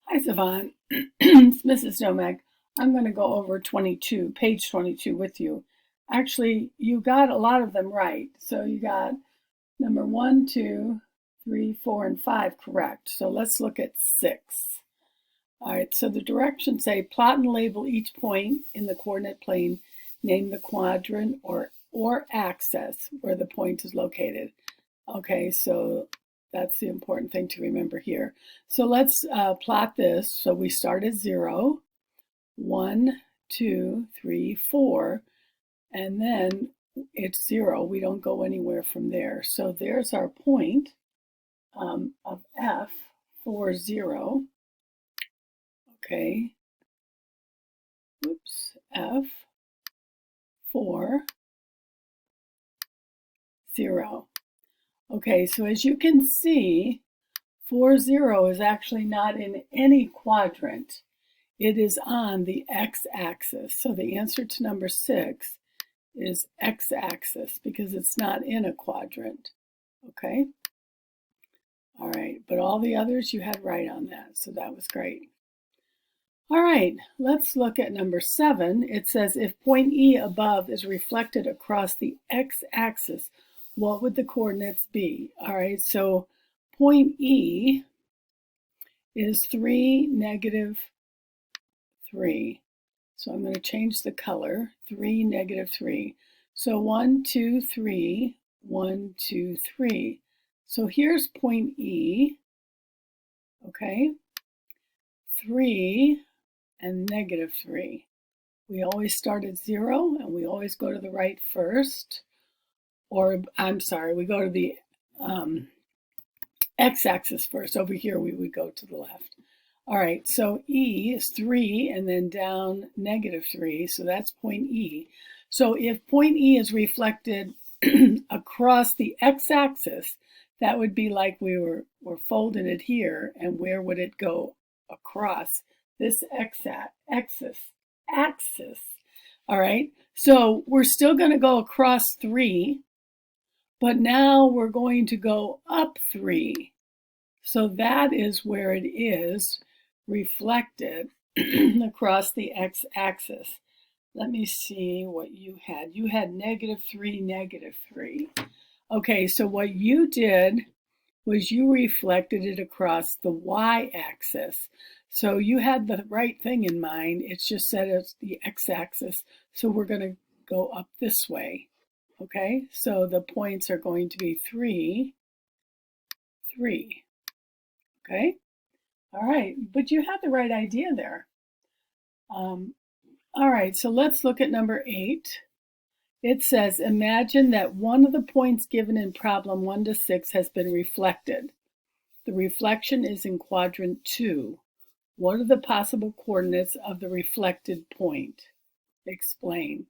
Hi, Savon. It's Mrs. Nomek. I'm going to go over page 22 with you. Actually, you got a lot of them right. So you got number 1, 2, 3, 4, and 5 correct. So let's look at 6. All right, so the directions say plot and label each point in the coordinate plane. Name the quadrant or axis where the point is located. Okay, so that's the important thing to remember here. So let's plot this. So we start at 0, 1, 2, 3, 4, and then it's 0. We don't go anywhere from there. So there's our point of F, 4, 0. Okay, oops, F, 4, 0. Okay, so as you can see, 4, 0 is actually not in any quadrant. It is on the x-axis. So the answer to number 6 is x-axis because it's not in a quadrant. Okay? All right, but all the others you had right on that, so that was great. All right, let's look at number 7. It says if point E above is reflected across the x-axis, what would the coordinates be? All right, so point E is 3, negative 3. So I'm going to change the color, 3, negative 3. So 1, 2, 3, 1, 2, 3. So here's point E, okay? 3 and negative 3. We always start at 0 and we always go to the right first. Or, I'm sorry, we go to the x-axis first. Over here we would go to the left. All right, so E is 3 and then down negative 3, so that's point E. So if point E is reflected across the x-axis, that would be like we're folding it here, and where would it go across this x-axis? All right, so we're still going to go across 3, but now we're going to go up 3. So that is where it is reflected across the x-axis. Let me see what you had. You had negative 3, negative 3. Okay, so what you did was you reflected it across the y-axis. So you had the right thing in mind. It's just that it's the x-axis. So we're going to go up this way. Okay, so the points are going to be 3, 3. Okay, all right, but you had the right idea there. All right, so let's look at number 8. It says, imagine that one of the points given in problem 1 to 6 has been reflected. The reflection is in quadrant 2. What are the possible coordinates of the reflected point? Explain.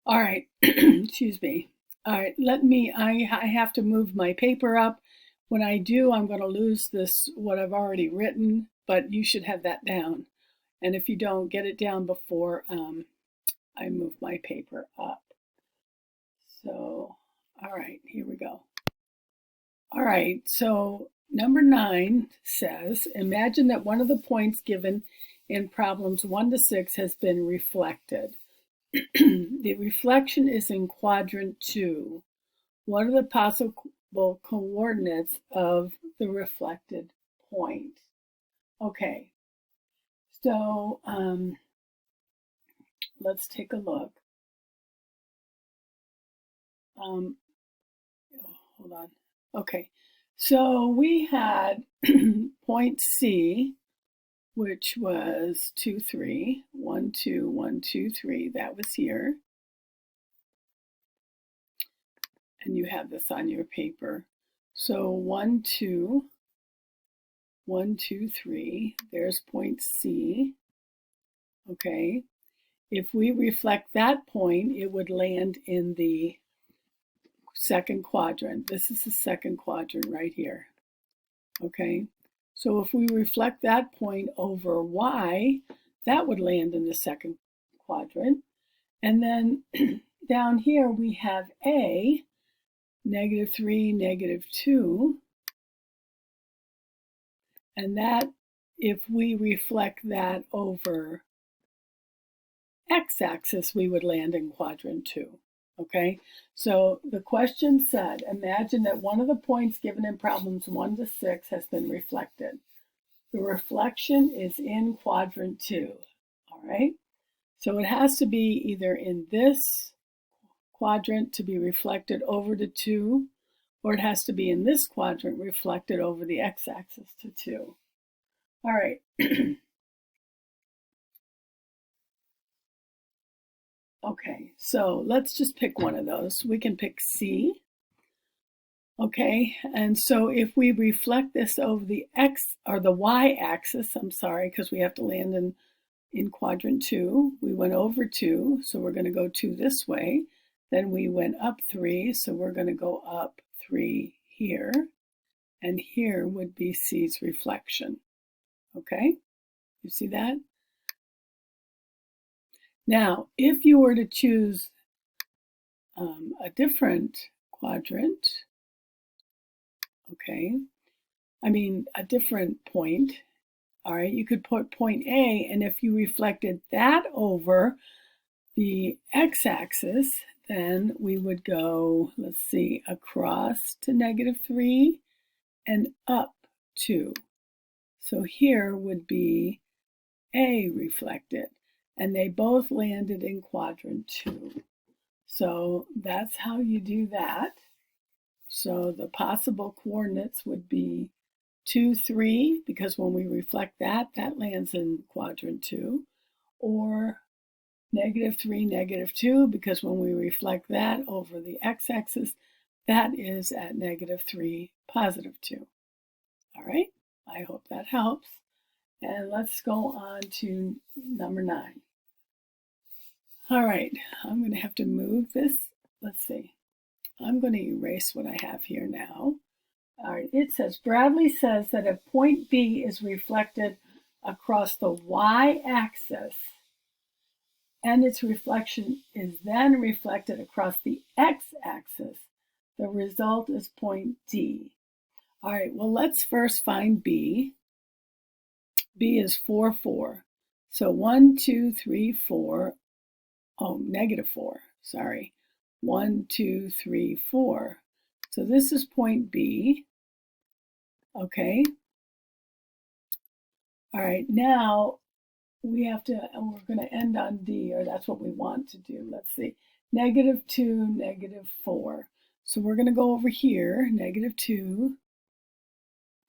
All right, excuse me. All right, I have to move my paper up. When I do, I'm going to lose what I've already written, but you should have that down. And if you don't, get it down before I move my paper up. So, all right, here we go. All right, so number 9 says, imagine that one of the points given in problems 1 to 6 has been reflected. The reflection is in quadrant 2. What are the possible coordinates of the reflected point? Okay, so let's take a look. Hold on. Okay, so we had point C, which was 2, 3, 1, 2, 1, 2, 3. That was here. And you have this on your paper. So 1, 2, 1, 2, 3. There's point C. Okay. If we reflect that point, it would land in the second quadrant. This is the second quadrant right here. Okay. So if we reflect that point over Y, that would land in the second quadrant. And then down here we have A, negative 3, negative 2. And that if we reflect that over x-axis, we would land in quadrant 2. Okay, so the question said, imagine that one of the points given in problems 1 to 6 has been reflected. The reflection is in quadrant 2. All right, so it has to be either in this quadrant to be reflected over to 2, or it has to be in this quadrant reflected over the x-axis to 2. All right. Okay, so let's just pick one of those. We can pick C. Okay, and so if we reflect this over the x or the y-axis, I'm sorry, because we have to land in quadrant 2, we went over 2, so we're going to go 2 this way. Then we went up 3, so we're going to go up 3 here, and here would be C's reflection. Okay, you see that? Now, if you were to choose a different quadrant, okay, I mean a different point, all right, you could put point A, and if you reflected that over the x-axis, then we would go, let's see, across to -3 and up 2. So here would be A reflected, and they both landed in quadrant 2. So that's how you do that. So the possible coordinates would be 2, 3, because when we reflect that, that lands in quadrant 2, or -3, -2, because when we reflect that over the x-axis, that is at -3, +2. All right, I hope that helps. And let's go on to number 9. All right, I'm going to have to move this. Let's see. I'm going to erase what I have here now. All right, it says, Bradley says that if point B is reflected across the y-axis and its reflection is then reflected across the x-axis, the result is point D. All right, well, let's first find B. B is 4, 4. So 1, 2, 3, 4. Oh, -4, sorry. 1, 2, 3, 4. So this is point B. Okay. All right, now we have to, and we're going to end on D, or that's what we want to do. Let's see. -2, -4. So we're going to go over here, -2,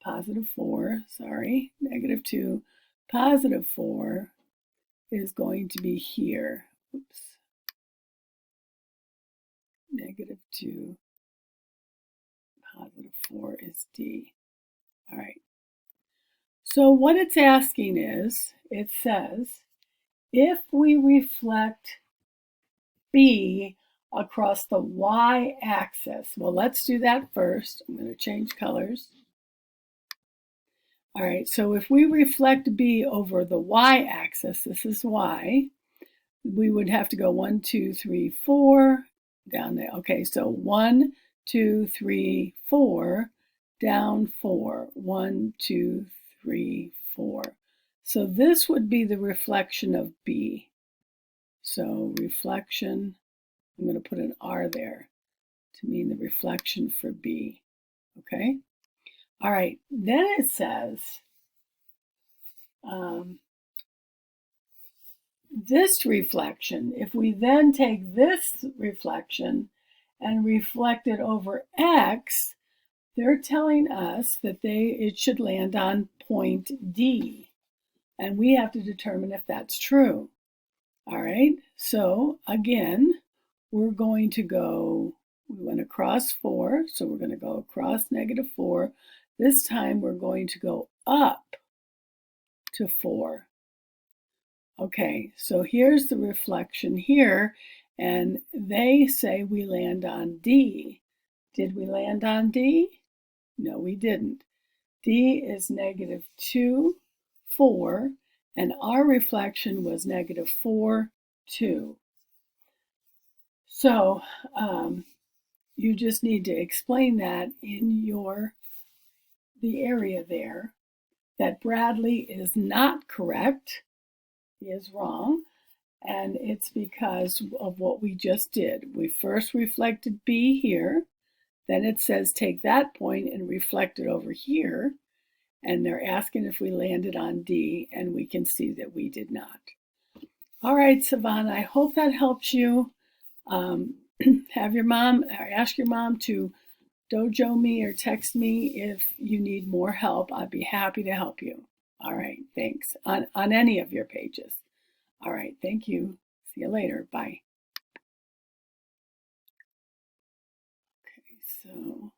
+4, sorry, -2, +4 is going to be here. Oops. -2, +4 is D. All right. So what it's asking is, it says, if we reflect B across the y-axis, well, let's do that first. I'm going to change colors. All right, so if we reflect B over the y-axis, this is y, we would have to go 1, 2, 3, 4 down there. Okay, so 1, 2, 3, 4, down 4. 1, 2, 3, 4. So this would be the reflection of B. So reflection, I'm going to put an R there to mean the reflection for B. Okay? All right, then it says, this reflection, if we then take this reflection and reflect it over X, they're telling us that it should land on point D. And we have to determine if that's true. All right, so again, we're going to go, we went across 4, so we're going to go across -4. This time we're going to go up to 4. Okay, so here's the reflection here, and they say we land on D. Did we land on D? No, we didn't. D is -2, 4, and our reflection was -4, 2. So you just need to explain that in the area there. that Bradley is not correct. He is wrong. And it's because of what we just did. We first reflected B here. Then it says take that point and reflect it over here. And they're asking if we landed on D, and we can see that we did not. All right, Savon, I hope that helps you. Have your mom, or ask your mom to dojo me or text me if you need more help. I'd be happy to help you. All right, thanks. On any of your pages. All right, thank you. See you later. Bye. Okay, so